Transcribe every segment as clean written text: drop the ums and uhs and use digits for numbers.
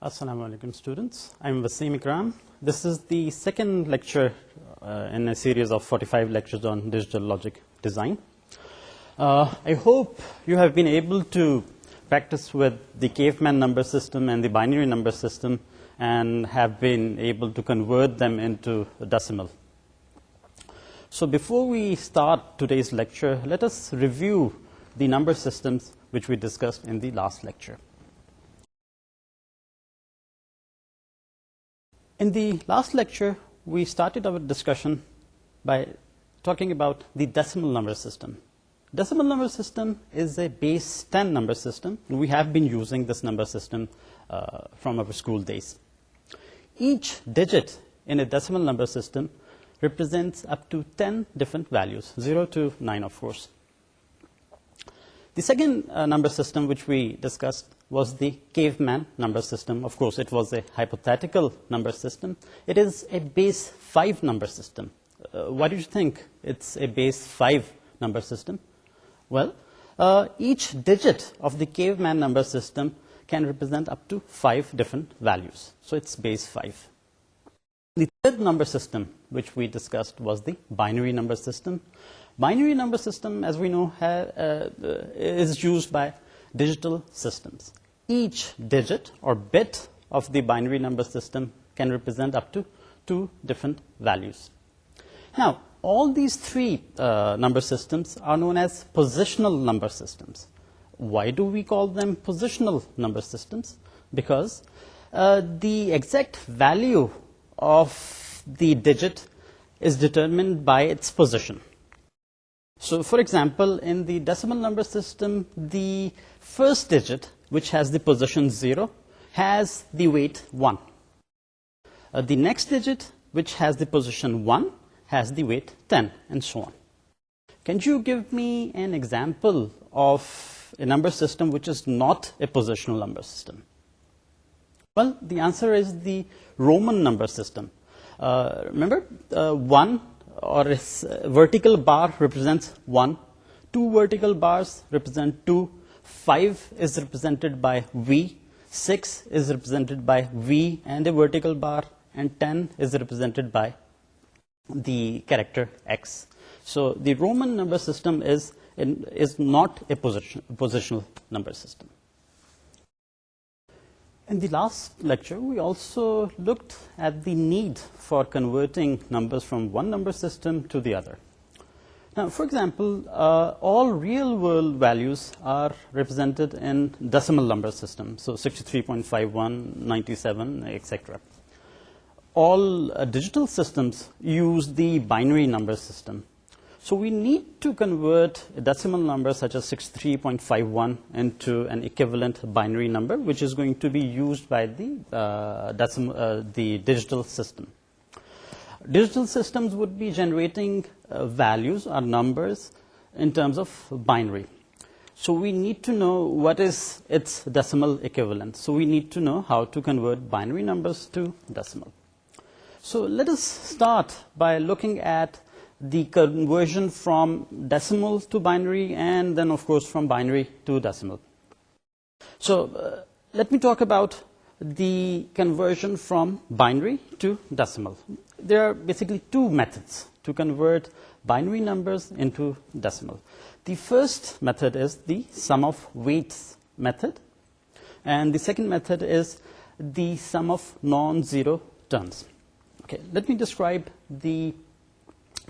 Assalamu alaikum students. I'm Wasim Ikram. This is the second lecture in a series of 45 lectures on digital logic design. I hope you have been able to practice with the caveman number system and the binary number system and have been able to convert them into decimal. So before we start today's lecture, let us review the number systems which we discussed in the last lecture. In the last lecture, we started our discussion by talking about the decimal number system. Decimal number system is a base 10 number system. We have been using this number system from our school days. Each digit in a decimal number system represents up to 10 different values, 0 to 9, of course. The second number system which we discussed was the caveman number system. Of course, it was a hypothetical number system. It is a base 5 number system. Why do you think it's a base 5 number system? Well, each digit of the caveman number system can represent up to 5 different values. So it's base 5. The third number system which we discussed was the binary number system. Binary number system, as we know, is used by digital systems. Each digit or bit of the binary number system can represent up to 2 different values. Now, all these 3 number systems are known as positional number systems. Why do we call them positional number systems? Because the exact value of the digit is determined by its position. So, for example, in the decimal number system, the first digit, which has the position 0, has the weight 1. The next digit, which has the position 1, has the weight 10, and so on. Can you give me an example of a number system which is not a positional number system? Well, the answer is the Roman number system. Remember, 1 or a vertical bar represents 1, 2 vertical bars represent 2, 5 is represented by V, 6 is represented by V and a vertical bar, and 10 is represented by the character X. So the Roman number system is not a positional number system. In the last lecture, we also looked at the need for converting numbers from one number system to the other. Now, for example, all real-world values are represented in decimal number system, so 63.51, 97, etc. All digital systems use the binary number system. So we need to convert a decimal number such as 63.51 into an equivalent binary number, which is going to be used by the digital system. Digital systems would be generating values or numbers in terms of binary. So we need to know what is its decimal equivalent. So we need to know how to convert binary numbers to decimal. So let us start by looking at the conversion from decimal to binary, and then, of course, from binary to decimal. So let me talk about the conversion from binary to decimal. There are basically 2 methods to convert binary numbers into decimal. The first method is the sum of weights method, and the second method is the sum of non-zero terms. Okay, let me describe the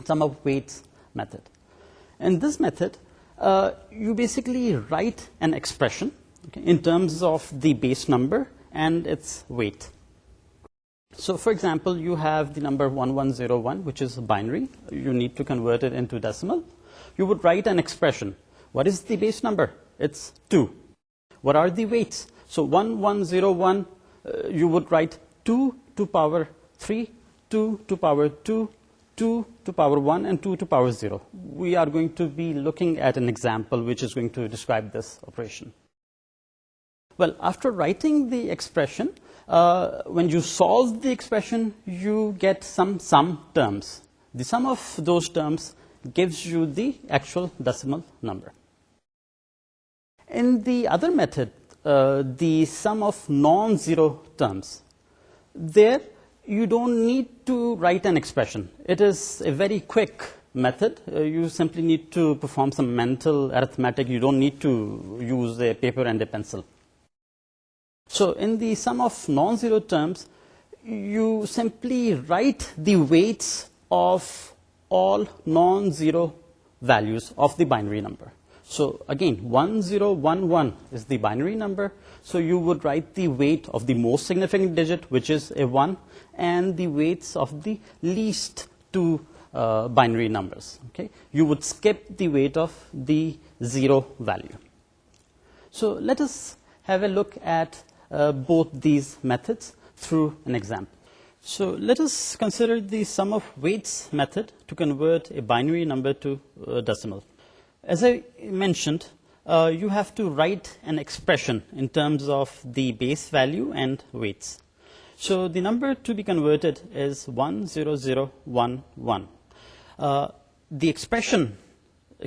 sum of weights method. In this method, you basically write an expression, okay, in terms of the base number and its weight. So, for example, you have the number 1101, which is binary. You need to convert it into decimal. You would write an expression. What is the base number? It's 2. What are the weights? So 1101, you would write 2 to power 3, 2 to power 2, 2 to power 1, and 2 to power 0. We are going to be looking at an example which is going to describe this operation. Well, after writing the expression, when you solve the expression, you get some sum terms. The sum of those terms gives you the actual decimal number. In the other method, the sum of non-zero terms. There, you don't need to write an expression. It is a very quick method. You simply need to perform some mental arithmetic. You don't need to use a paper and a pencil. So in the sum of non-zero terms, you simply write the weights of all non-zero values of the binary number. So again, 1011 is the binary number. So you would write the weight of the most significant digit, which is a 1, and the weights of the least two binary numbers. Okay? You would skip the weight of the 0 value. So let us have a look at both these methods through an example. So let us consider the sum of weights method to convert a binary number to decimal. As I mentioned, you have to write an expression in terms of the base value and weights. So the number to be converted is 10011. The expression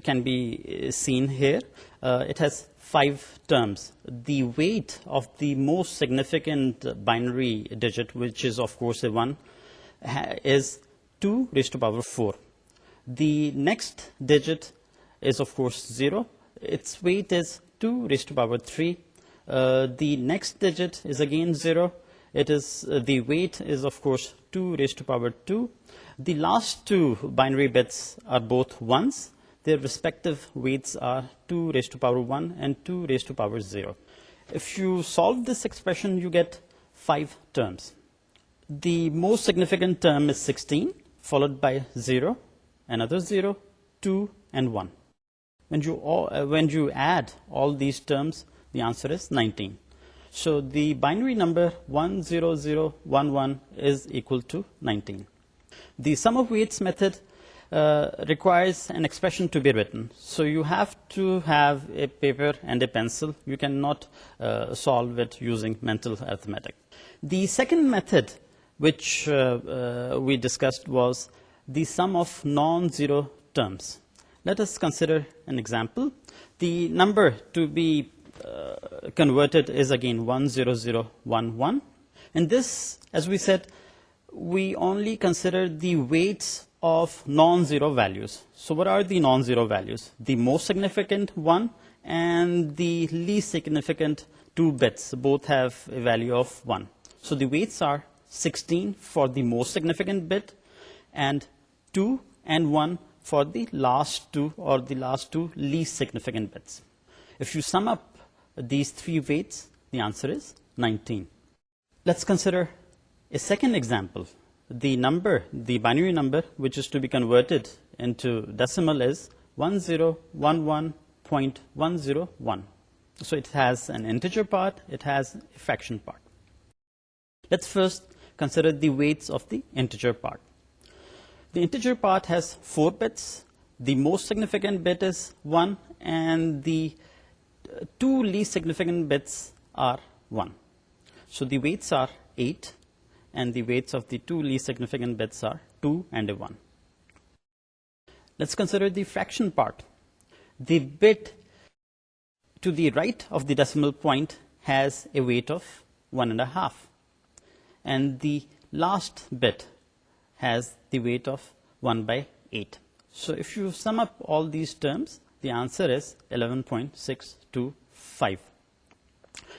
can be seen here. It has 5 terms. The weight of the most significant binary digit, which is of course a 1, is 2 raised to power 4. The next digit is of course 0. Its weight is 2 raised to power 3. The next digit is again 0. The weight is of course 2 raised to power 2. The last two binary bits are both 1s. Their respective weights are 2 raised to power 1 and 2 raised to power 0. If you solve this expression, you get 5 terms. The most significant term is 16, followed by 0, another 0, 2, and 1. When you add all these terms, the answer is 19. So the binary number 10011 is equal to 19. The sum of weights method requires an expression to be written. So you have to have a paper and a pencil. You cannot solve it using mental arithmetic. The second method which we discussed was the sum of non-zero terms. Let us consider an example. The number to be converted is again 10011. And this, as we said, we only consider the weights of non-zero values. So what are the non-zero values? The most significant 1 and the least significant 2 bits both have a value of 1. So the weights are 16 for the most significant bit and 2 and 1 for the last two or the last two least significant bits. If you sum up these 3 weights, the answer is 19. Let's consider a second example. The binary number which is to be converted into decimal is 1011.101. So it has an integer part, it has a fraction part. Let's first consider the weights of the integer part. The integer part has 4 bits. The most significant bit is 1, and the 2 least significant bits are 1. So the weights are 8, and the weights of the 2 least significant bits are 2 and a 1. Let's consider the fraction part. The bit to the right of the decimal point has a weight of 1.5, and the last bit has the weight of 1/8. So if you sum up all these terms, the answer is 11.625.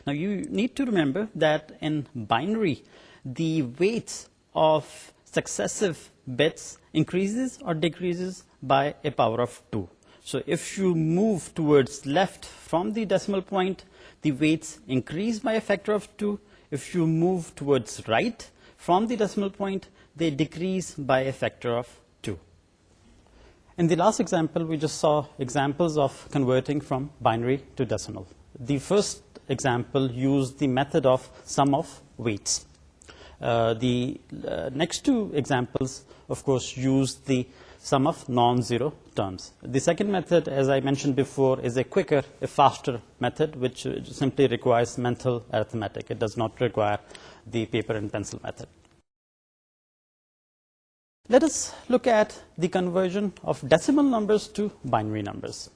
Now you need to remember that in binary, the weights of successive bits increases or decreases by a power of 2. So if you move towards left from the decimal point, the weights increase by a factor of 2. If you move towards right from the decimal point, they decrease by a factor of 2. In the last example, we just saw examples of converting from binary to decimal. The first example used the method of sum of weights. The next two examples, of course, use the sum of non-zero terms. The second method, as I mentioned before, is a quicker, a faster method, which simply requires mental arithmetic. It does not require the paper and pencil method. Let us look at the conversion of decimal numbers to binary numbers.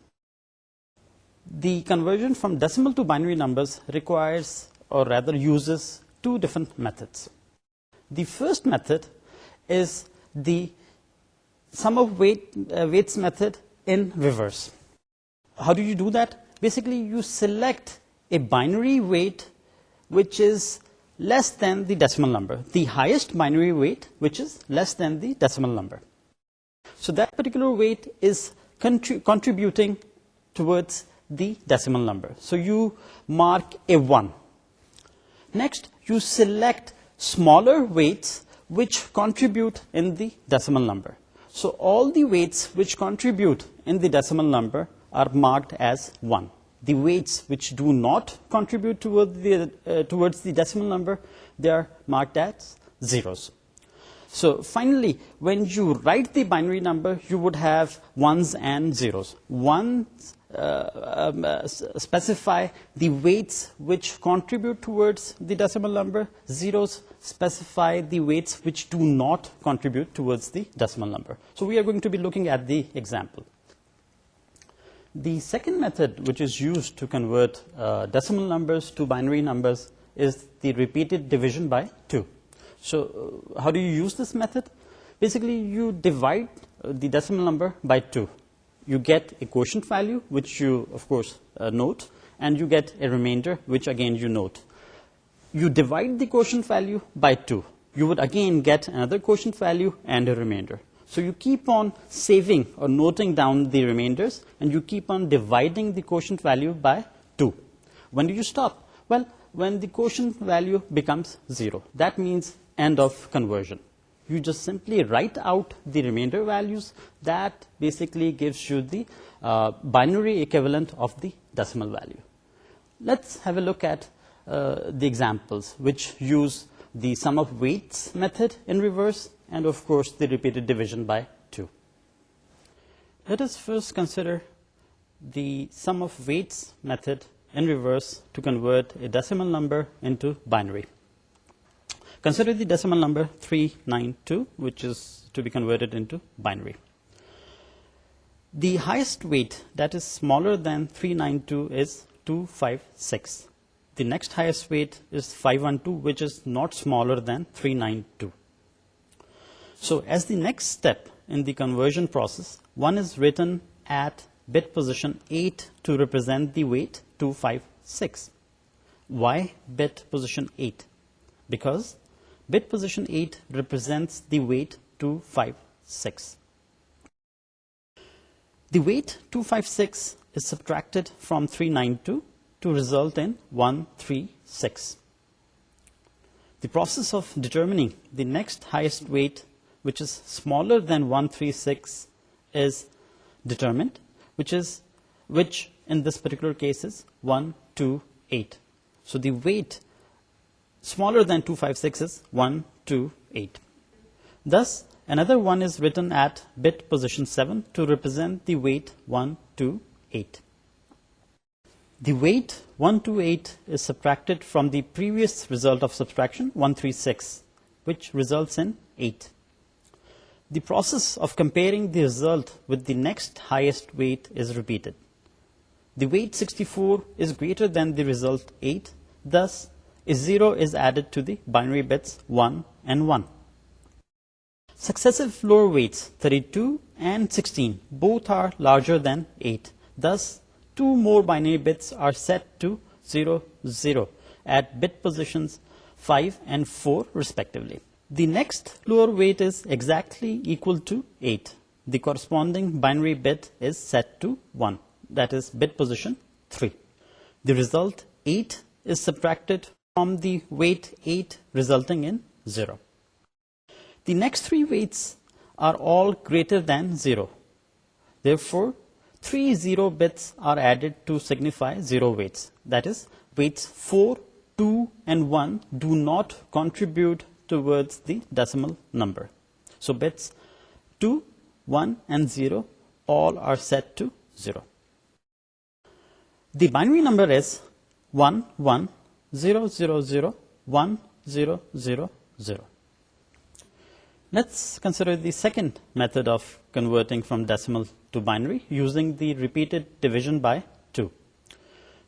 The conversion from decimal to binary numbers requires, or rather uses, two different methods. The first method is the sum of weights method in reverse. How do you do that? Basically, you select a binary weight which is less than the decimal number, the highest binary weight which is less than the decimal number. So that particular weight is contributing towards the decimal number. So you mark a 1. Next, you select smaller weights which contribute in the decimal number. So all the weights which contribute in the decimal number are marked as 1. The weights which do not contribute towards the decimal number, they are marked as zeros. So finally, when you write the binary number, you would have ones and zeros. Ones specify the weights which contribute towards the decimal number. Zeros specify the weights which do not contribute towards the decimal number. So we are going to be looking at the example. The second method which is used to convert decimal numbers to binary numbers is the repeated division by 2. So how do you use this method? Basically, you divide the decimal number by 2. You get a quotient value, which you, of course, note, and you get a remainder, which again you note. You divide the quotient value by 2. You would again get another quotient value and a remainder. So you keep on saving or noting down the remainders, and you keep on dividing the quotient value by 2. When do you stop? Well, when the quotient value becomes 0. That means end of conversion. You just simply write out the remainder values. That basically gives you the binary equivalent of the decimal value. Let's have a look at the examples which use the sum of weights method in reverse and, of course, the repeated division by 2. Let us first consider the sum of weights method in reverse to convert a decimal number into binary. Consider the decimal number 392, which is to be converted into binary. The highest weight that is smaller than 392 is 256. The next highest weight is 512, which is not smaller than 392. So as the next step in the conversion process, 1 is written at bit position 8 to represent the weight 256. Why bit position 8? Because bit position 8 represents the weight 256. The weight 256 is subtracted from 392 to result in 136. The process of determining the next highest weight, which is smaller than 136, is determined, which in this particular case is 128. So the weight smaller than 256 is 128. Thus, another 1 is written at bit position 7 to represent the weight 128. The weight 128 is subtracted from the previous result of subtraction, 136, which results in 8. The process of comparing the result with the next highest weight is repeated. The weight 64 is greater than the result 8, thus a 0 is added to the binary bits 1 and 1. Successive lower weights 32 and 16 both are larger than 8. Thus, 2 more binary bits are set to 0, 0 at bit positions 5 and 4 respectively. The next lower weight is exactly equal to 8. The corresponding binary bit is set to 1, that is bit position 3. The result 8 is subtracted from the weight 8, resulting in 0. The next 3 weights are all greater than 0. Therefore, 3 0 bits are added to signify 0 weights. That is, weights 4, 2 and 1 do not contribute towards the decimal number. So bits 2, 1 and 0 all are set to 0. The binary number is 1, 1, 0, 0, 0, 1, 0, 0, 0. Let's consider the second method of converting from decimal to binary using the repeated division by 2.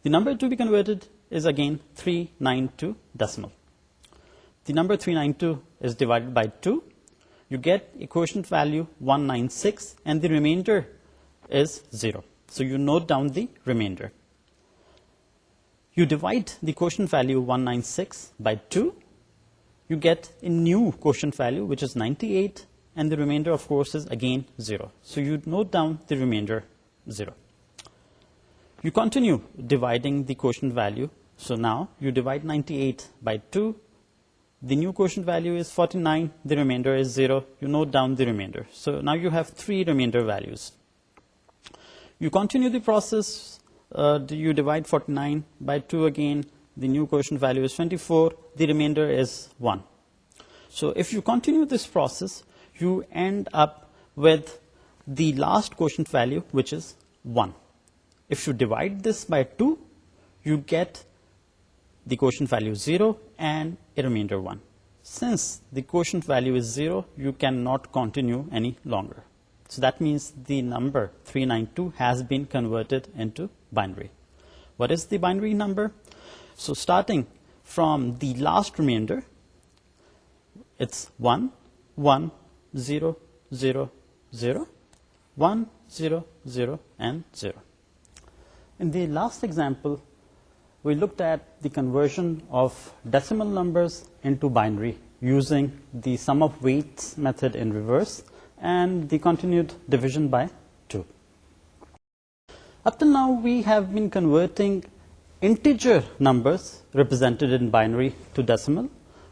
The number to be converted is again 392 decimal. The number 392 is divided by 2. You get a quotient value 196 and the remainder is 0. So you note down the remainder. You divide the quotient value 196 by 2. You get a new quotient value which is 98 and the remainder of course is again 0. So you note down the remainder 0. You continue dividing the quotient value. So now you divide 98 by 2. The new quotient value is 49. The remainder is 0. You note down the remainder. So now you have 3 remainder values. You continue the process. You divide 49 by 2 again. The new quotient value is 24. The remainder is 1. So if you continue this process, you end up with the last quotient value, which is 1. If you divide this by 2, you get the quotient value 0 and a remainder 1. Since the quotient value is 0, you cannot continue any longer. So that means the number 392 has been converted into binary. What is the binary number? So starting from the last remainder, it's 1, 1, 0, 0, 0, 1, 0, 0, and 0. In the last example, we looked at the conversion of decimal numbers into binary using the sum of weights method in reverse and the continued division by 2. Up till now, we have been converting integer numbers represented in binary to decimal,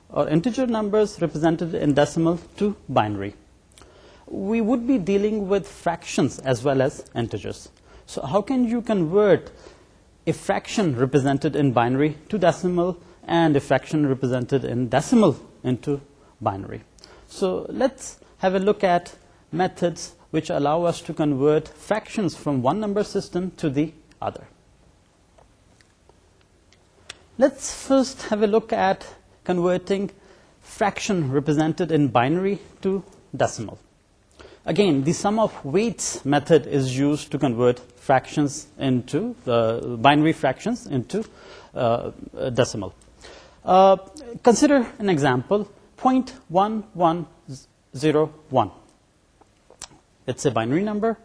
or integer numbers represented in decimal to binary. We would be dealing with fractions as well as integers. So how can you convert a fraction represented in binary to decimal and a fraction represented in decimal into binary? So let's have a look at methods which allow us to convert fractions from one number system to the other. Let's first have a look at converting fraction represented in binary to decimal. Again, the sum of weights method is used to convert fractions into binary fractions into decimal. Consider an example, 0.1101. It's a binary number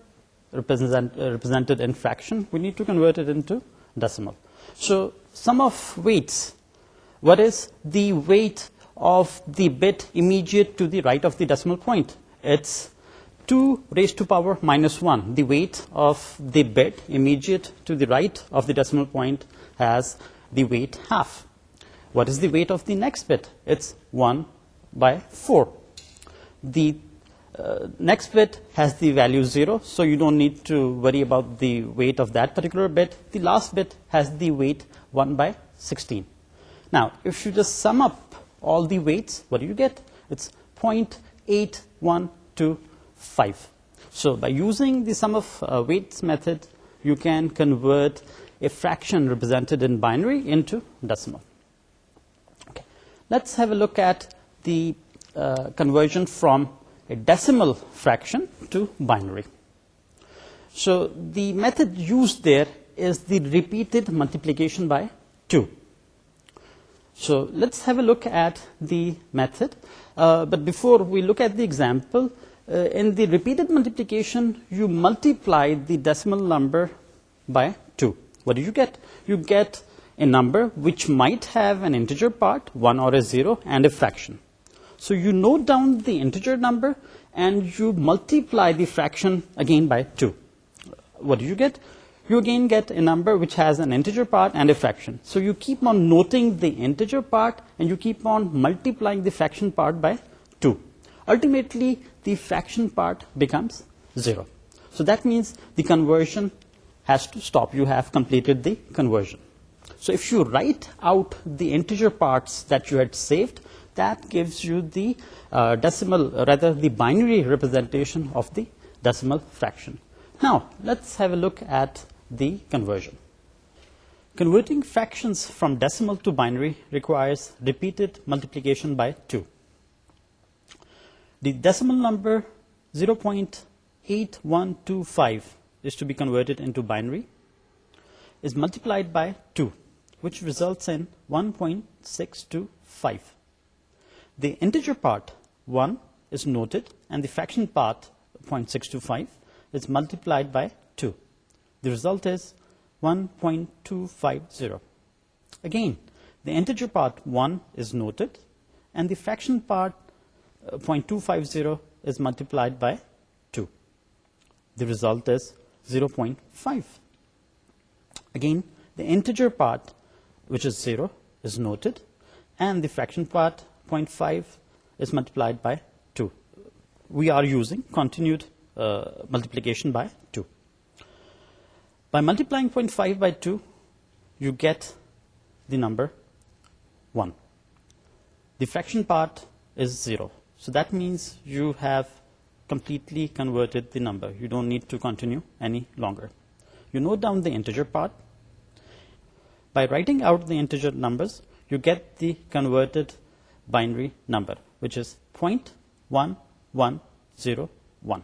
represented in fraction. We need to convert it into decimal. So sum of weights, what is the weight of the bit immediate to the right of the decimal point? It's 2 raised to power minus 1. The weight of the bit immediate to the right of the decimal point has the weight half. What is the weight of the next bit? It's 1 by 4. The next bit has the value 0, so you don't need to worry about the weight of that particular bit. The last bit has the weight 1 by 16. Now, if you just sum up all the weights, what do you get? It's 0.8125. So by using the sum of weights method, you can convert a fraction represented in binary into decimal. Okay. Let's have a look at the conversion from a decimal fraction to binary. So the method used there is the repeated multiplication by 2. So let's have a look at the method. But before we look at the example, in the repeated multiplication, you multiply the decimal number by 2. What do you get? You get a number which might have an integer part, 1 or a 0, and a fraction. So you note down the integer number and you multiply the fraction again by 2. What do you get? You again get a number which has an integer part and a fraction. So you keep on noting the integer part and you keep on multiplying the fraction part by 2. Ultimately, the fraction part becomes 0. So that means the conversion has to stop. You have completed the conversion. So if you write out the integer parts that you had saved, that gives you the the binary representation of the decimal fraction. Now, let's have a look at the conversion. Converting fractions from decimal to binary requires repeated multiplication by 2. The decimal number 0.8125 is to be converted into binary. is multiplied by 2, which results in 1.625. The integer part 1 is noted, and the fraction part 0.625 is multiplied by 2. The result is 1.250. Again, the integer part 1 is noted, and the fraction part 0.250 is multiplied by 2. The result is 0.5. Again, the integer part, which is 0, is noted, and the fraction part 0.5 is multiplied by 2. We are using continued multiplication by 2. By multiplying 0.5 by 2, you get the number 1. The fraction part is 0. So that means you have completely converted the number. You don't need to continue any longer. You note down the integer part. By writing out the integer numbers, you get the converted binary number, which is 0.1101.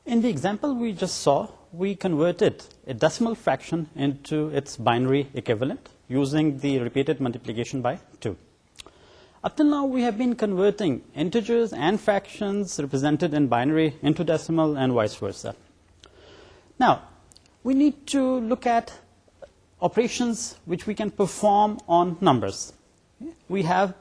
In the example we just saw, we converted a decimal fraction into its binary equivalent using the repeated multiplication by 2. Up till now, we have been converting integers and fractions represented in binary into decimal and vice versa. Now, we need to look at operations which we can perform on numbers. We have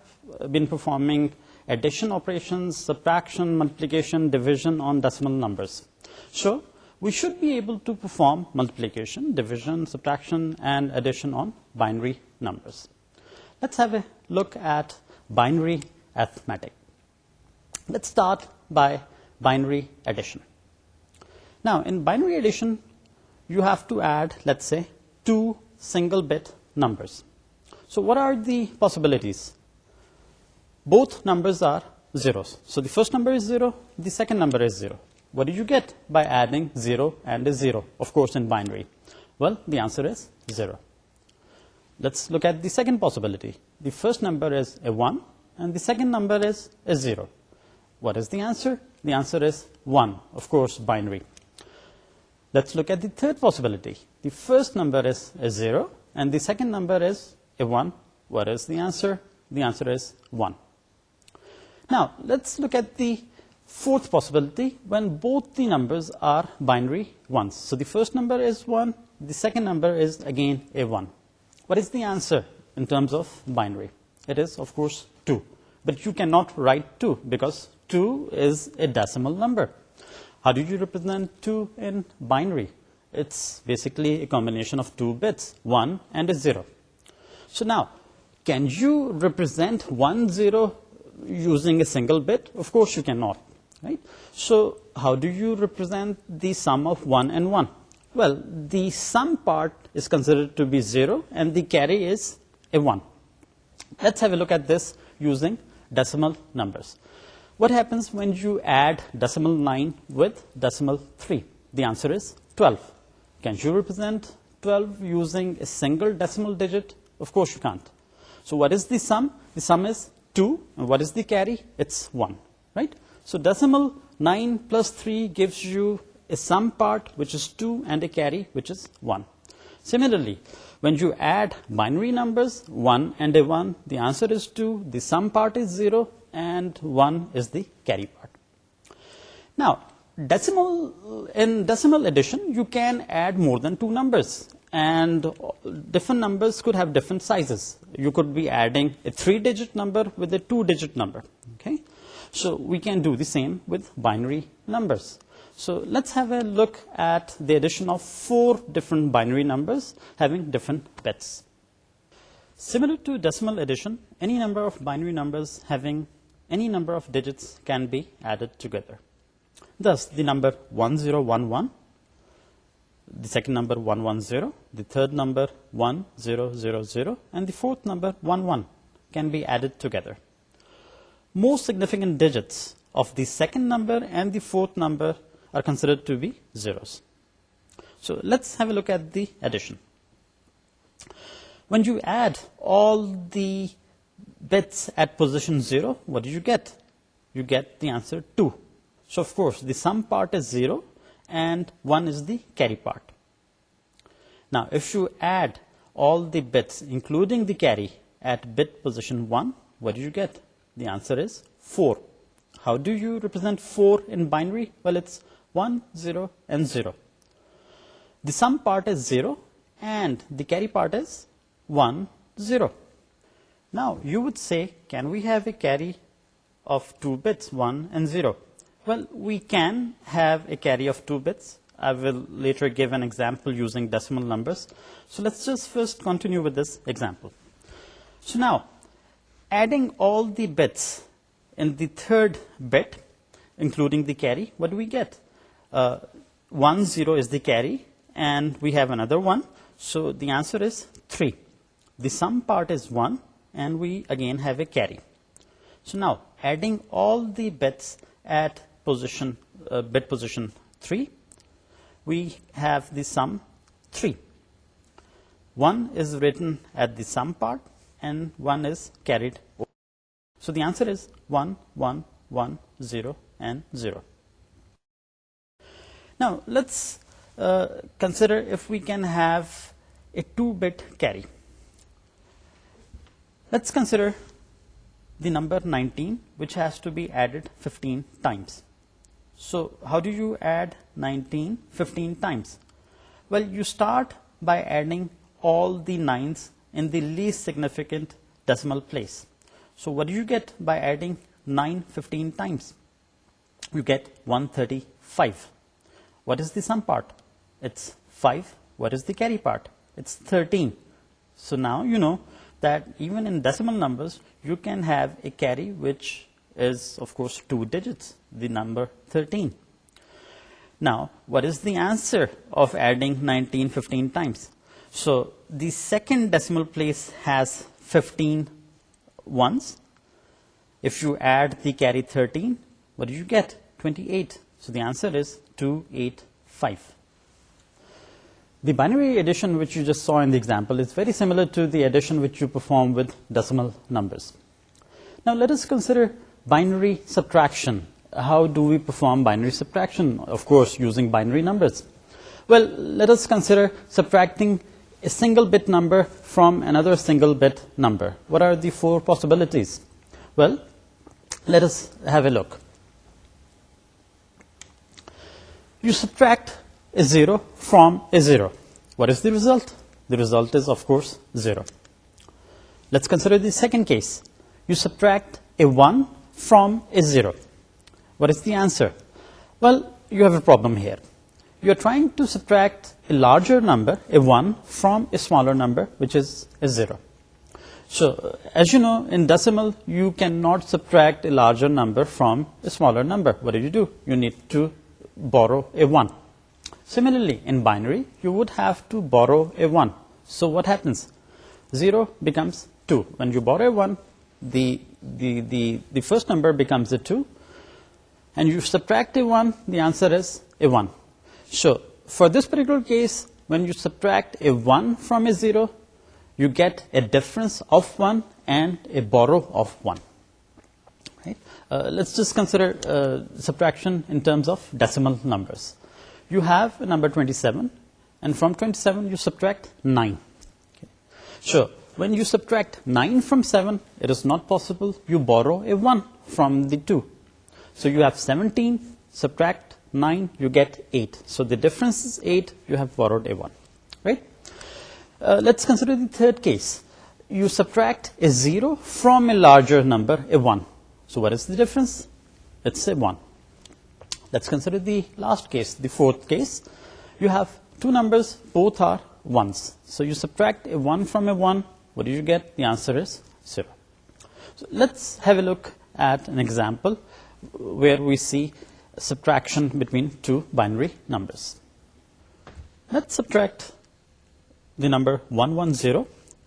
been performing addition operations, subtraction, multiplication, division on decimal numbers. So, we should be able to perform multiplication, division, subtraction, and addition on binary numbers. Let's have a look at binary arithmetic. Let's start by binary addition. Now, in binary addition, you have to add, let's say, 2 single-bit numbers. So what are the possibilities? Both numbers are zeros. So the first number is 0, the second number is 0. What do you get by adding 0 and a 0, of course, in binary? Well, the answer is 0. Let's look at the second possibility. The first number is a 1, and the second number is a 0. What is the answer? The answer is 1, of course, binary. Let's look at the third possibility. The first number is a 0, and the second number is a 1. What is the answer? The answer is 1. Now, let's look at the fourth possibility when both the numbers are binary ones. So the first number is 1, the second number is again a 1. What is the answer in terms of binary? It is, of course, 2. But you cannot write 2 because 2 is a decimal number. How do you represent 2 in binary? It's basically a combination of 2 bits, 1 and a 0. So now, can you represent 1, 0 using a single bit? Of course you cannot, right? So how do you represent the sum of 1 and 1? Well, the sum part is considered to be 0 and the carry is a 1. Let's have a look at this using decimal numbers. What happens when you add decimal 9 with decimal 3? The answer is 12. Can you represent 12 using a single decimal digit? Of course you can't. So what is the sum? The sum is 2. And what is the carry? It's 1, right? So decimal 9 plus 3 gives you a sum part which is 2 and a carry which is 1. Similarly, when you add binary numbers 1 and a 1, the answer is 2, the sum part is 0 and 1 is the carry part. Now, in decimal addition, you can add more than 2 numbers and different numbers could have different sizes. You could be adding a 3-digit number with a 2-digit number, okay? So we can do the same with binary numbers. So let's have a look at the addition of 4 different binary numbers having different bits. Similar to decimal addition, any number of binary numbers having any number of digits can be added together. Thus, the number 1011, the second number 110, the third number 1000, and the fourth number 11 can be added together. Most significant digits of the second number and the fourth number are considered to be zeros. So let's have a look at the addition. When you add all the bits at position 0, what do you get? You get the answer 2. So of course, the sum part is 0 and 1 is the carry part. Now, if you add all the bits, including the carry, at bit position 1, what do you get? The answer is 4. How do you represent 4 in binary? Well, it's 1, 0, and 0. The sum part is 0, and the carry part is 1, 0. Now, you would say, can we have a carry of 2 bits, 1 and 0? Well, we can have a carry of 2 bits. I will later give an example using decimal numbers. So let's just first continue with this example. So now, adding all the bits in the third bit, including the carry, what do we get? 1, 0 is the carry, and we have another 1. So the answer is 3. The sum part is 1, and we again have a carry. So now, adding all the bits at position bit position 3, we have the sum 3. 1 is written at the sum part, and 1 is carried over. So the answer is 1, 1, 1, 0, and 0. Now, let's consider if we can have a 2-bit carry. Let's consider the number 19, which has to be added 15 times. So how do you add 19 15 times? Well, you start by adding all the 9s in the least significant decimal place. So what do you get by adding 9 15 times? You get 135. What is the sum part? It's 5. What is the carry part? It's 13. So now you know that even in decimal numbers, you can have a carry which is, of course, 2 digits, the number 13. Now, what is the answer of adding 19 15 times? So the second decimal place has 15 ones. If you add the carry 13, what do you get? 28. So the answer is 285. The binary addition which you just saw in the example is very similar to the addition which you perform with decimal numbers. Now let us consider binary subtraction. How do we perform binary subtraction? Of course, using binary numbers. Well, let us consider subtracting a single bit number from another single bit number. What are the 4 possibilities? Well, let us have a look. You subtract a 0 from a 0. What is the result? The result is, of course, 0. Let's consider the second case. You subtract a 1 from a 0. What is the answer? Well, you have a problem here. You are trying to subtract a larger number, a 1, from a smaller number, which is a 0. So, as you know, in decimal, you cannot subtract a larger number from a smaller number. What do? You need to borrow a 1. Similarly, in binary, you would have to borrow a 1. So what happens? 0 becomes 2. When you borrow a 1, the first number becomes a 2. And you subtract a 1, the answer is a 1. So for this particular case, when you subtract a 1 from a 0, you get a difference of 1 and a borrow of 1. Right? Let's just consider subtraction in terms of decimal numbers. You have a number 27, and from 27 you subtract 9. Okay. So when you subtract 9 from 7, it is not possible. You borrow a 1 from the 2. So you have 17, subtract 9, you get 8. So the difference is 8, you have borrowed a 1. Right? Let's consider the third case. You subtract a 0 from a larger number, a 1. So what is the difference? It's a 1. Let's consider the last case, the fourth case. You have 2 numbers, both are 1s. So you subtract a 1 from a 1, what do you get? The answer is 0. So let's have a look at an example where we see subtraction between 2 binary numbers. Let's subtract the number 110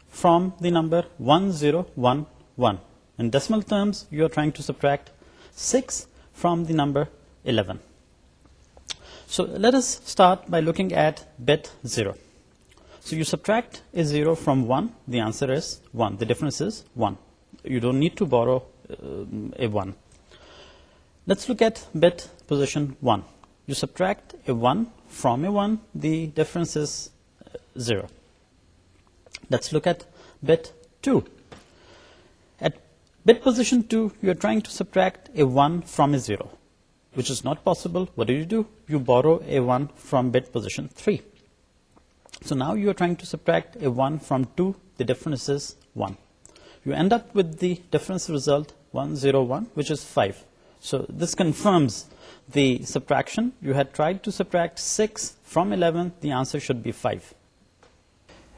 from the number 1011. In decimal terms, you are trying to subtract 6 from the number 11. So let us start by looking at bit 0. So you subtract a 0 from 1, the answer is 1. The difference is 1. You don't need to borrow a 1. Let's look at bit position 1. You subtract a 1 from a 1, the difference is 0. Let's look at bit 2. At bit position 2, you're trying to subtract a 1 from a 0, which is not possible. What do? You borrow a 1 from bit position 3. So now you are trying to subtract a 1 from 2. The difference is 1. You end up with the difference result 101, which is 5. So this confirms the subtraction. You had tried to subtract 6 from 11. The answer should be 5.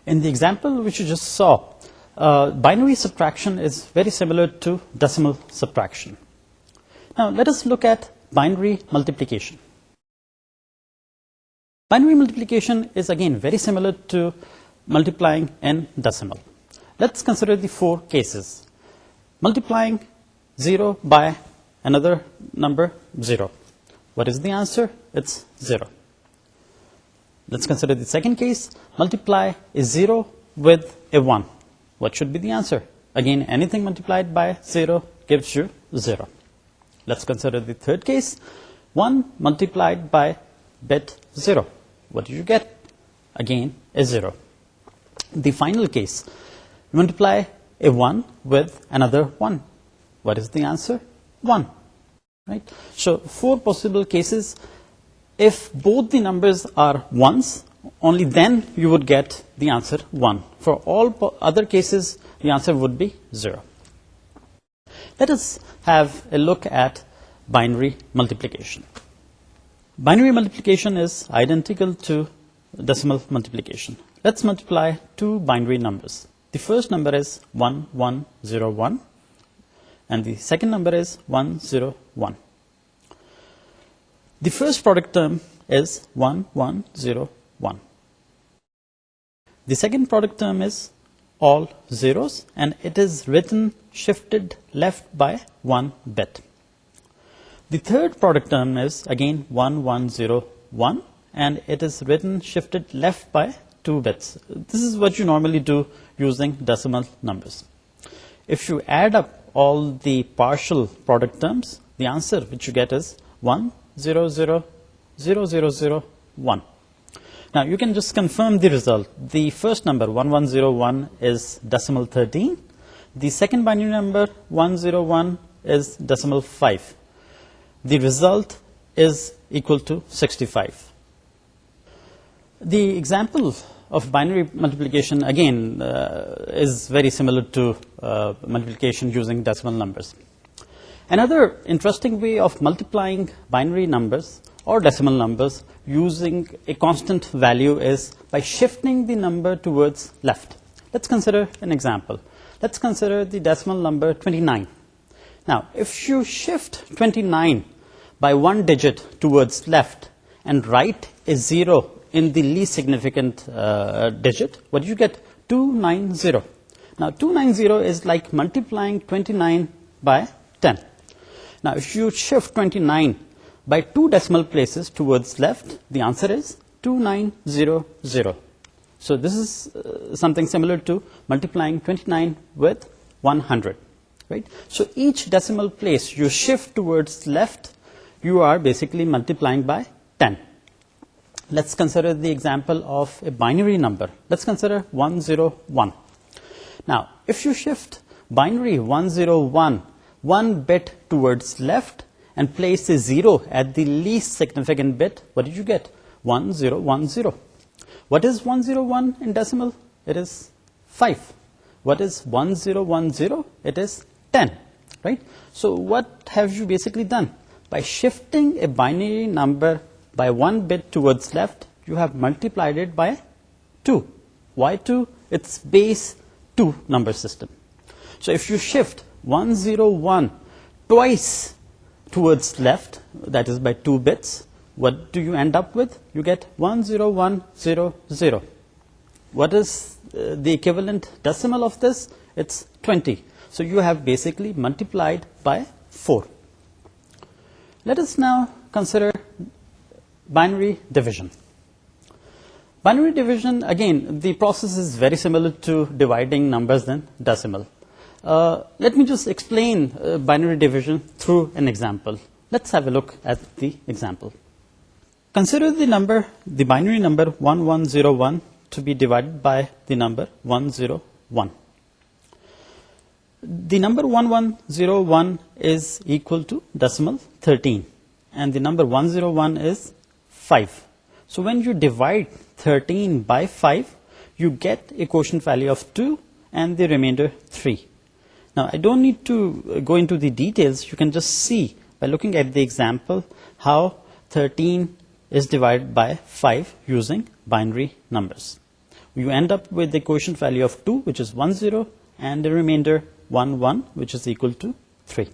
In the example which you just saw, binary subtraction is very similar to decimal subtraction. Now let us look at binary multiplication. Binary multiplication is again very similar to multiplying in decimal. Let's consider the 4 cases. Multiplying 0 by another number 0. What is the answer? It's 0. Let's consider the second case. Multiply a 0 with a 1. What should be the answer? Again, anything multiplied by 0 gives you 0. Let's consider the third case. 1 multiplied by bit 0. What do you get? Again, a 0. The final case. Multiply a 1 with another 1. What is the answer? 1. Right? So 4 possible cases. If both the numbers are 1s, only then you would get the answer 1. For all other cases, the answer would be 0. Let us have a look at binary multiplication. Binary multiplication is identical to decimal multiplication. Let's multiply 2 binary numbers. The first number is 1101 and the second number is 101. The first product term is 1101. The second product term is all zeros and it is written shifted left by 1 bit. The third product term is again 1101 and it is written shifted left by 2 bits. This is what you normally do using decimal numbers. If you add up all the partial product terms, the answer which you get is 1000001. Now you can just confirm the result. The first number 1101 is decimal 13. The second binary number 101 is decimal 5. The result is equal to 65. The example of binary multiplication again is very similar to multiplication using decimal numbers. Another interesting way of multiplying binary numbers or decimal numbers using a constant value is by shifting the number towards left. Let's consider an example. Let's consider the decimal number 29. Now, if you shift 29 by 1 digit towards left and write a 0 in the least significant digit, what do you get? 290. Now, 290 is like multiplying 29 by 10. Now, if you shift 29 by 2 decimal places towards left, the answer is 2900. So this is something similar to multiplying 29 with 100. Right? So each decimal place you shift towards left, you are basically multiplying by 10. Let's consider the example of a binary number. Let's consider 101. Now, if you shift binary 101 1 bit towards left and place a 0 at the least significant bit, what did you get? 1010. What is 101 in decimal? It is 5. What is 1010? It is 10. Right? So what have you basically done? By shifting a binary number by 1 bit towards left, you have multiplied it by 2. Why 2? It's base 2 number system. So if you shift 101 twice towards left, that is by 2 bits, what do you end up with? You get 10100. What is the equivalent decimal of this? It's 20. So you have basically multiplied by 4. Let us now consider binary division. Binary division, again, the process is very similar to dividing numbers in decimal. Let me just explain binary division through an example. Let's have a look at the example. Consider the binary number 1101 to be divided by the number 101. The number 1101 is equal to decimal 13, and the number 101 is 5. So when you divide 13 by 5, you get a quotient value of 2 and the remainder 3. Now, I don't need to go into the details. You can just see by looking at the example how 13 is divided by 5 using binary numbers. You end up with the quotient value of 2, which is 10, and the remainder 1, which is equal to 3.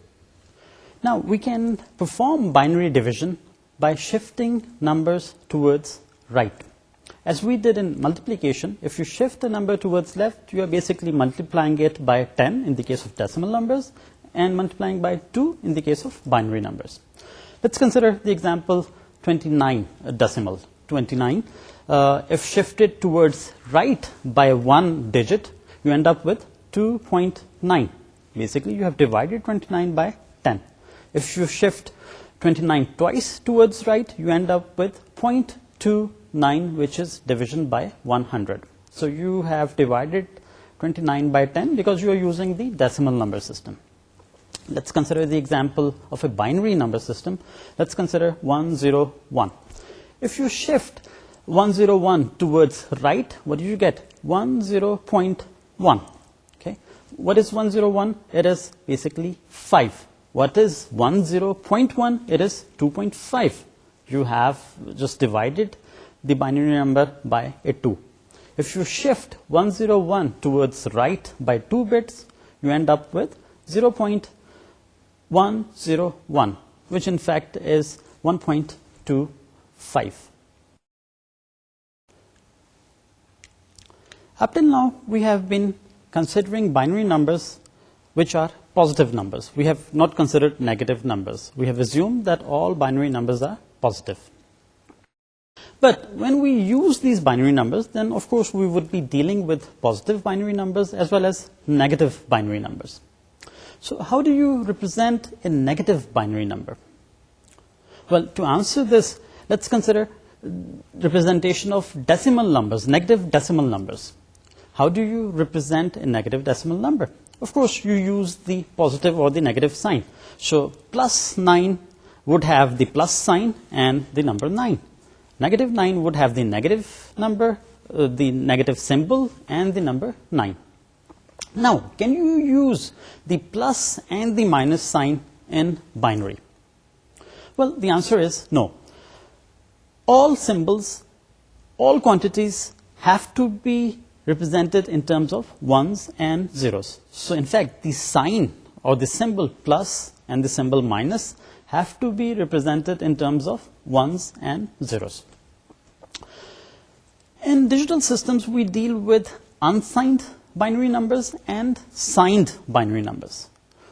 Now, we can perform binary division by shifting numbers towards right. As we did in multiplication, if you shift the number towards left, you are basically multiplying it by 10 in the case of decimal numbers and multiplying by 2 in the case of binary numbers. Let's consider the example 29 decimal. 29. If shifted towards right by 1 digit, you end up with 2.9. Basically, you have divided 29 by 10. If you shift 29 twice towards right, you end up with 0.29, which is division by 100. So you have divided 29 by 10 because you are using the decimal number system. Let's consider the example of a binary number system. Let's consider 101. If you shift 101 towards right, what do you get? 10.1. Okay. What is 101? It is basically 5. What is 10.1? It is 2.5. You have just divided the binary number by a 2. If you shift 101 towards right by 2 bits, you end up with 0.101, which in fact is 1.25. Up till now, we have been considering binary numbers which are positive numbers. We have not considered negative numbers. We have assumed that all binary numbers are positive. But when we use these binary numbers, then of course we would be dealing with positive binary numbers as well as negative binary numbers. So how do you represent a negative binary number? Well, to answer this, let's consider representation of decimal numbers, negative decimal numbers. How do you represent a negative decimal number? Of course, you use the positive or the negative sign. So plus 9 would have the plus sign and the number 9. Negative 9 would have the negative number, the negative symbol, and the number 9. Now, can you use the plus and the minus sign in binary? Well, the answer is no. All symbols, all quantities have to be represented in terms of ones and zeros. So, in fact, the sign or the symbol plus and the symbol minus have to be represented in terms of ones and zeros. In digital systems, we deal with unsigned binary numbers and signed binary numbers.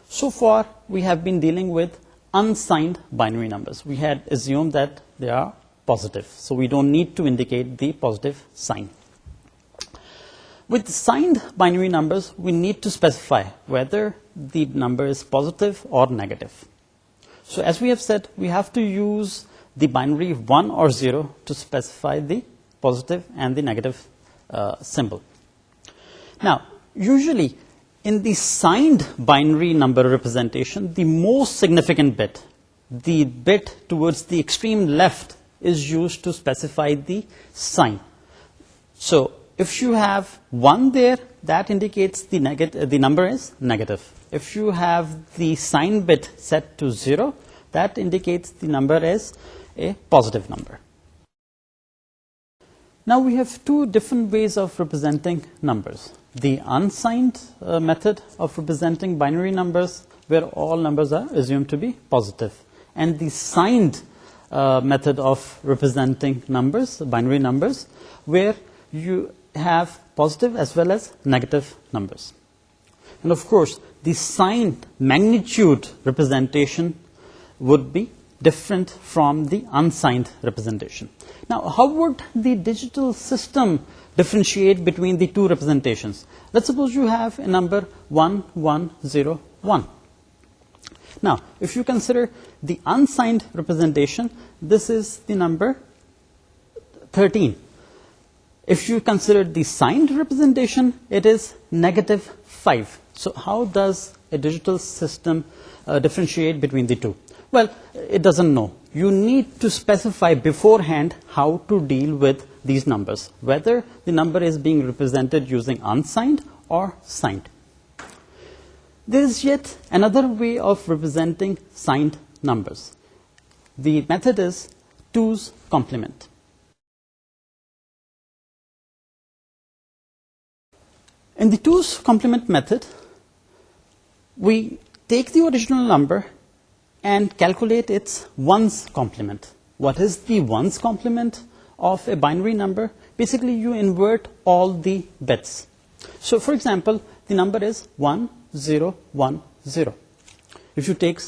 So far, we have been dealing with unsigned binary numbers. We had assumed that they are positive, so we don't need to indicate the positive sign. With signed binary numbers, we need to specify whether the number is positive or negative. So as we have said, we have to use the binary 1 or 0 to specify the positive and the negative symbol. Now, usually in the signed binary number representation, the most significant bit, the bit towards the extreme left, is used to specify the sign. So if you have 1 there, that indicates the number is negative. If you have the sign bit set to 0, that indicates the number is a positive number. Now we have two different ways of representing numbers. The unsigned method of representing binary numbers, where all numbers are assumed to be positive, and the signed method of representing numbers, binary numbers, where you have positive as well as negative numbers. And of course, the signed magnitude representation would be different from the unsigned representation. Now, how would the digital system differentiate between the two representations? Let's suppose you have a number 1101. Now, if you consider the unsigned representation, this is the number 13. If you consider the signed representation, it is -5. So how does a digital system differentiate between the two? Well, it doesn't know. You need to specify beforehand how to deal with these numbers, whether the number is being represented using unsigned or signed. There is yet another way of representing signed numbers. The method is 2's complement. In the 2's complement method, we take the original number and calculate its ones complement. What is the ones complement of a binary number? Basically, you invert all the bits. So, for example, the number is 1010. If you take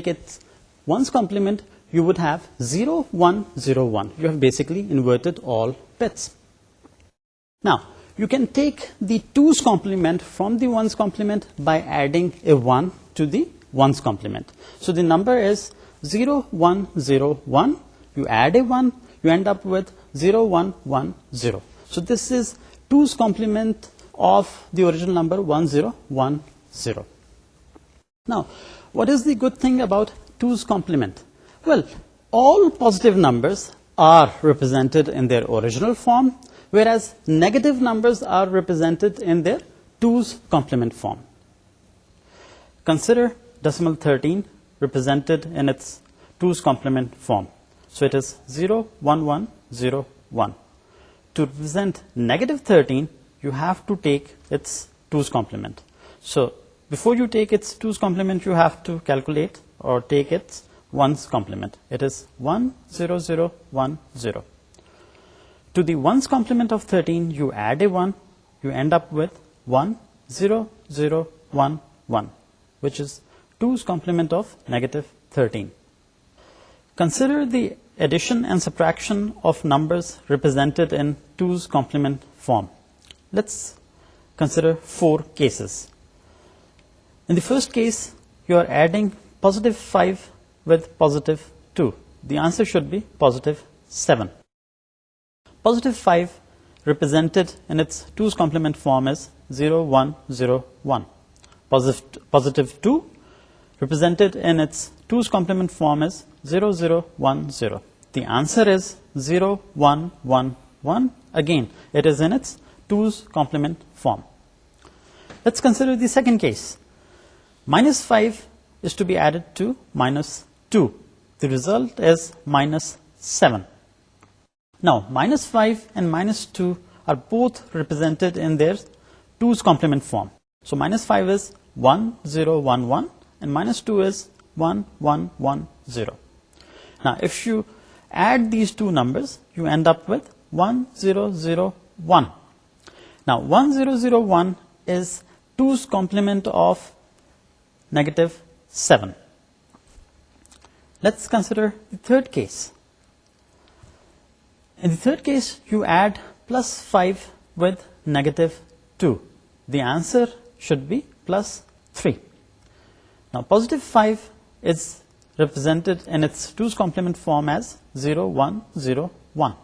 its ones complement, you would have 0101. You have basically inverted all bits. Now, you can take the 2's complement from the ones complement by adding a 1 to the ones complement. So the number is 0101. You add a 1, you end up with 0110. So this is 2's complement of the original number 1010. Now, what is the good thing about 2's complement? Well, all positive numbers are represented in their original form, whereas negative numbers are represented in their 2's complement form. Consider decimal 13 represented in its 2's complement form. So it is 01101. To represent negative 13, you have to take its 2's complement. So before you take its 2's complement, you have to calculate or take its ones complement. It is 10010. To the ones complement of 13, you add a 1, you end up with 10011, which is 2's complement of negative 13. Consider the addition and subtraction of numbers represented in 2's complement form. Let's consider 4 cases. In the first case, you are adding positive 5 with positive 2. The answer should be positive 7. Positive 5 represented in its 2's complement form is 0101. Positive 2 represented in its 2's complement form is 0010. The answer is 0111. Again, it is in its 2's complement form. Let's consider the second case. Minus 5 is to be added to minus 2. The result is minus 7. Now, minus 5 and minus 2 are both represented in their 2's complement form. So, minus 5 is 1011 and minus 2 is 1110. Now, if you add these two numbers, you end up with 1001. Now, 1001 is 2's complement of negative 7. Let's consider the third case. In the third case, you add plus 5 with negative 2. The answer should be plus 3. Now, positive 5 is represented in its 2's complement form as 0101.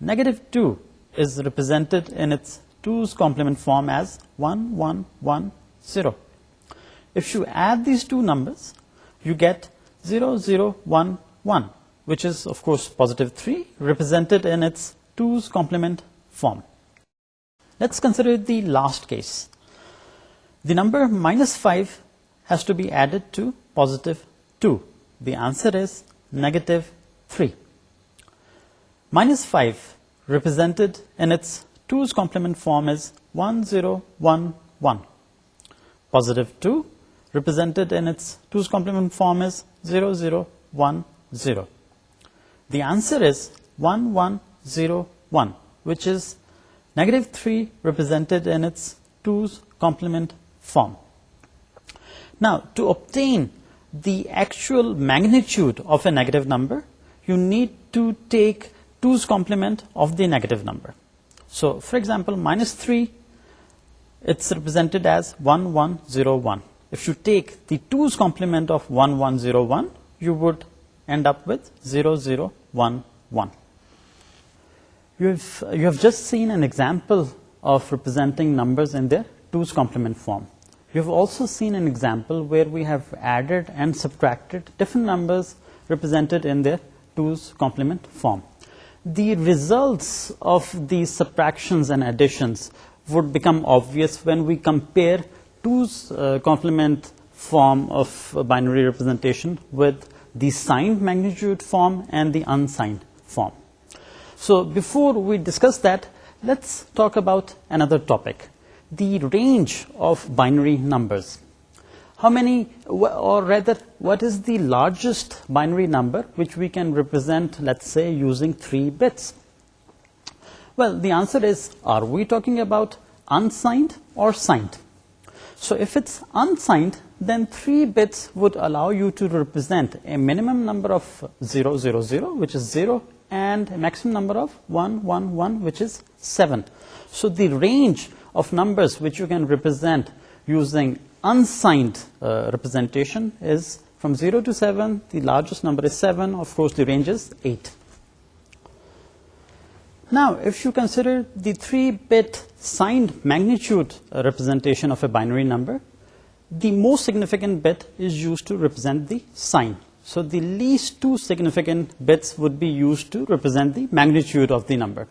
Negative 2 is represented in its 2's complement form as 1110. If you add these two numbers, you get 0011, which is, of course, positive 3, represented in its 2's complement form. Let's consider the last case. The number minus 5 has to be added to positive 2. The answer is negative 3. Minus 5 represented in its 2's complement form is 1011. Positive 2 represented in its 2's complement form is 0010. The answer is 1101, which is negative 3 represented in its 2's complement form. Now, to obtain the actual magnitude of a negative number, you need to take 2's complement of the negative number. So, for example, minus 3, it's represented as 1101. If you take the 2's complement of 1101, you would end up with 0011. You have just seen an example of representing numbers in their 2's complement form. You have also seen an example where we have added and subtracted different numbers represented in their 2's complement form. The results of these subtractions and additions would become obvious when we compare 2's complement form of binary representation with the signed magnitude form and the unsigned form. So before we discuss that, let's talk about another topic, the range of binary numbers. How many, or rather, what is the largest binary number which we can represent, let's say, using 3 bits? Well, the answer is, are we talking about unsigned or signed? So if it's unsigned, then 3 bits would allow you to represent a minimum number of 0, 0, 0, which is 0, and a maximum number of 1, 1, 1, which is 7. So the range of numbers which you can represent using unsigned representation is from 0 to 7. The largest number is 7. Of course, the range is 8. Now, if you consider the 3-bit signed magnitude representation of a binary number, the most significant bit is used to represent the sign. So the least 2 significant bits would be used to represent the magnitude of the number.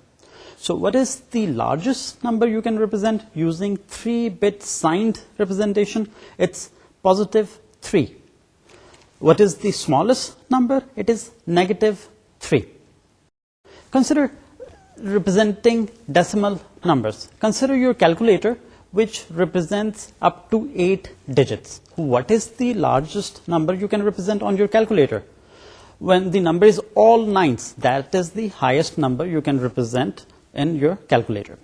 So what is the largest number you can represent using 3-bit signed representation? It's positive 3. What is the smallest number? It is negative 3. Consider representing decimal numbers. Consider your calculator, which represents up to 8 digits. What is the largest number you can represent on your calculator? When the number is all 9s, that is the highest number you can represent in your calculator.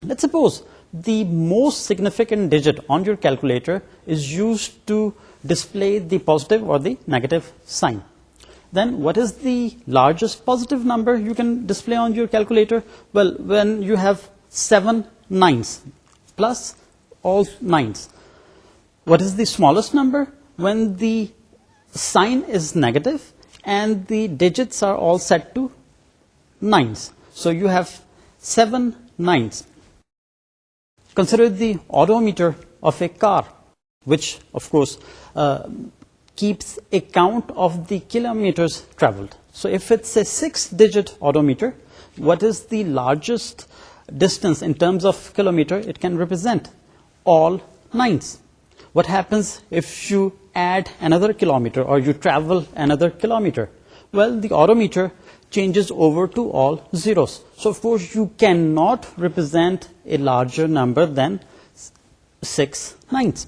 Let's suppose the most significant digit on your calculator is used to display the positive or the negative sign. Then what is the largest positive number you can display on your calculator? Well, when you have 7 9s plus all 9s. What is the smallest number? When the sign is negative and the digits are all set to 9s. So you have 7 9s. Consider the odometer of a car, which of course keeps a count of the kilometers traveled. So if it's a 6-digit odometer, what is the largest distance in terms of kilometer it can represent? All 9s. What happens if you add another kilometer or you travel another kilometer? Well, the odometer changes over to all zeros. So of course you cannot represent a larger number than 6 9s.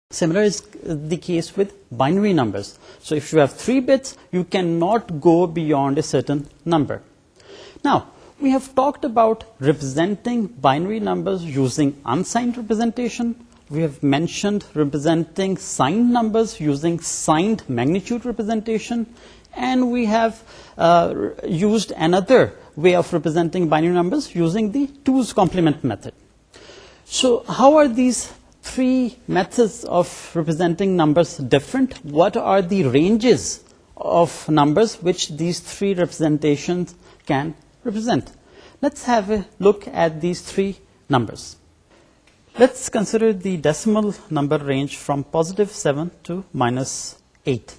Similar is the case with binary numbers. So if you have 3 bits, you cannot go beyond a certain number. Now, we have talked about representing binary numbers using unsigned representation. We have mentioned representing signed numbers using signed magnitude representation. And we have used another way of representing binary numbers using the 2's complement method. So how are these 3 methods of representing numbers different? What are the ranges of numbers which these 3 representations can represent? Let's have a look at these 3 numbers. Let's consider the decimal number range from positive 7 to minus 8.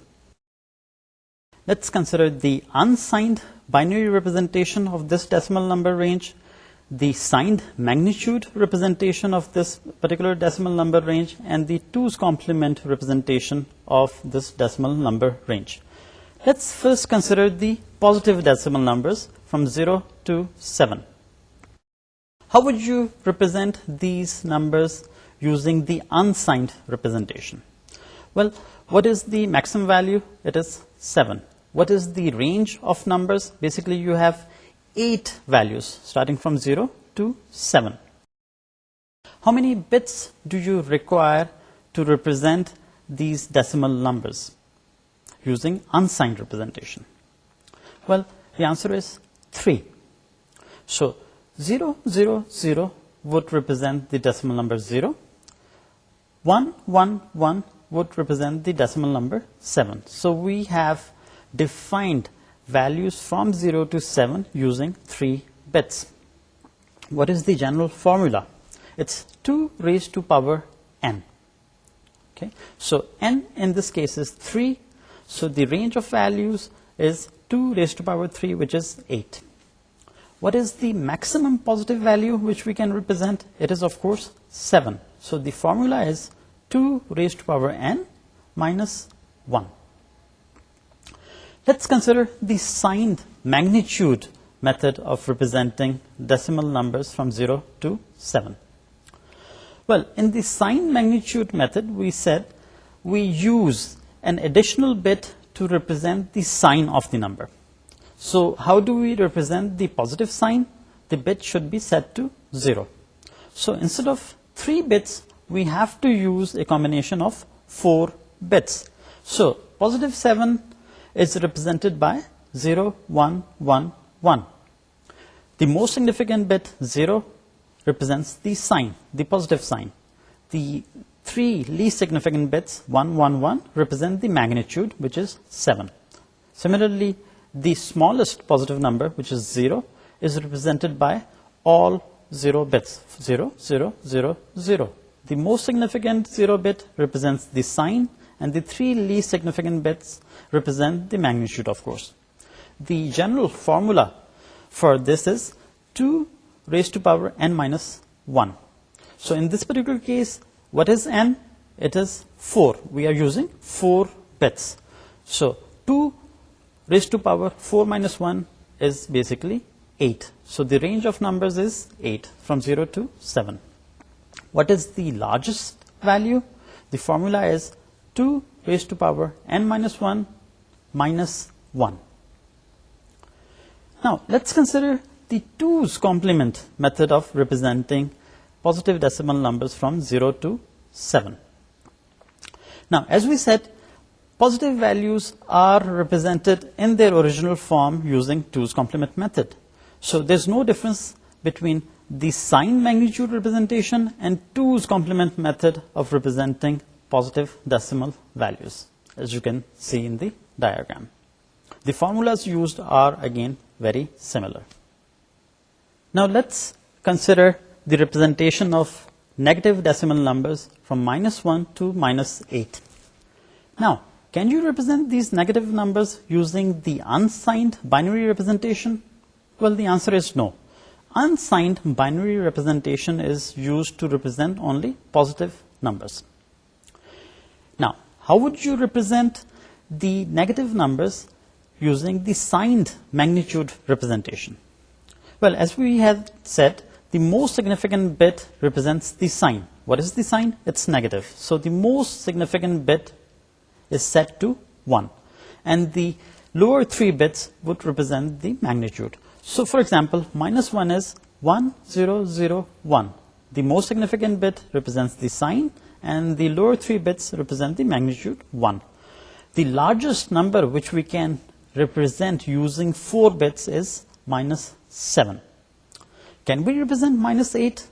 Let's consider the unsigned binary representation of this decimal number range, the signed magnitude representation of this particular decimal number range, and the 2's complement representation of this decimal number range. Let's first consider the positive decimal numbers from 0 to 7. How would you represent these numbers using the unsigned representation? Well, what is the maximum value? It is 7. What is the range of numbers? Basically, you have 8 values starting from 0 to 7. How many bits do you require to represent these decimal numbers using unsigned representation? Well, the answer is 3. So 0, 0, 0 would represent the decimal number 0. 1, 1, 1 would represent the decimal number 7. So we have defined values from 0 to 7 using 3 bits. What is the general formula? It's 2 raised to power n. Okay, so n in this case is 3, so the range of values is 2 raised to power 3, which is 8. What is the maximum positive value which we can represent? It is, of course, 7. So the formula is 2 raised to power n minus 1. Let's consider the signed magnitude method of representing decimal numbers from 0 to 7. Well, in the signed magnitude method, we said we use an additional bit to represent the sign of the number. So how do we represent the positive sign? The bit should be set to 0. So instead of 3 bits, we have to use a combination of 4 bits. So positive 7 is represented by 0, 1, 1, 1. The most significant bit, 0, represents the sign, the positive sign. The 3 least significant bits, 1, 1, 1, represent the magnitude, which is 7. Similarly, the smallest positive number, which is 0, is represented by all 0 bits, 0, 0, 0, 0. The most significant 0 bit represents the sign, and the 3 least significant bits represent the magnitude, of course. The general formula for this is 2 raised to power n minus 1. So in this particular case, what is n? It is 4. We are using 4 bits. So 2 raised to power 4 minus 1 is basically 8. So the range of numbers is 8 from 0 to 7. What is the largest value? The formula is 2 raised to power n minus 1 minus 1. Now let's consider the 2's complement method of representing positive decimal numbers from 0 to 7. Now, as we said, positive values are represented in their original form using 2's complement method. So there's no difference between the sign magnitude representation and 2's complement method of representing positive decimal values, as you can see in the diagram. The formulas used are again very similar. Now let's consider the representation of negative decimal numbers from minus 1 to minus 8. Now, can you represent these negative numbers using the unsigned binary representation? Well, the answer is no. Unsigned binary representation is used to represent only positive numbers. Now, how would you represent the negative numbers using the signed magnitude representation? Well, as we had said, the most significant bit represents the sign. What is the sign? It's negative. So the most significant bit is set to 1. And the lower 3 bits would represent the magnitude. So for example, minus 1 is 1, 0, 0, 1. The most significant bit represents the sign, and the lower 3 bits represent the magnitude 1. The largest number which we can represent using 4 bits is minus 7. Can we represent minus 8?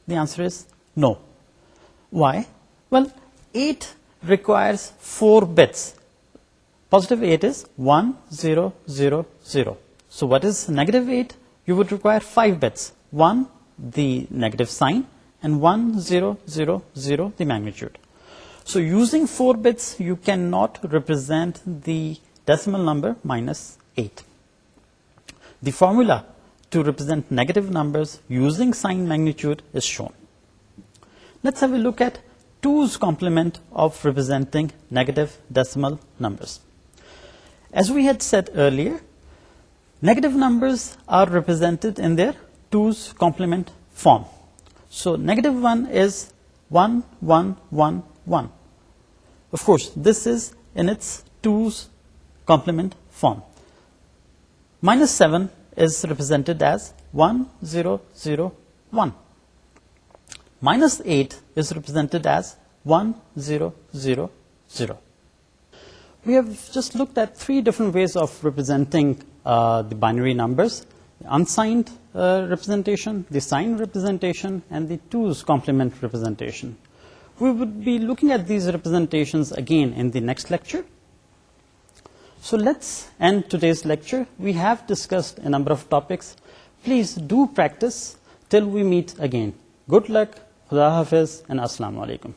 The answer is no. Why? Well, 8 requires 4 bits. Positive 8 is 1, 0, 0, 0. So what is negative 8? You would require 5 bits. 1, the negative sign, and 1, 0, 0, 0, the magnitude. So using 4 bits, you cannot represent the decimal number minus 8. The formula to represent negative numbers using sign magnitude is shown. Let's have a look at 2's complement of representing negative decimal numbers. As we had said earlier, negative numbers are represented in their 2's complement form. So negative 1 is 1, 1, 1, 1. Of course, this is in its 2's complement form. Minus 7 is represented as 1, 0, 0, 1. Minus 8 is represented as 1, 0, 0, 0. We have just looked at 3 different ways of representing the binary numbers: the unsigned representation, the signed representation, and the 2's complement representation. We would be looking at these representations again in the next lecture. So let's end today's lecture. We have discussed a number of topics. Please do practice till we meet again. Good luck, Khuda Hafiz, and Assalamu alaikum.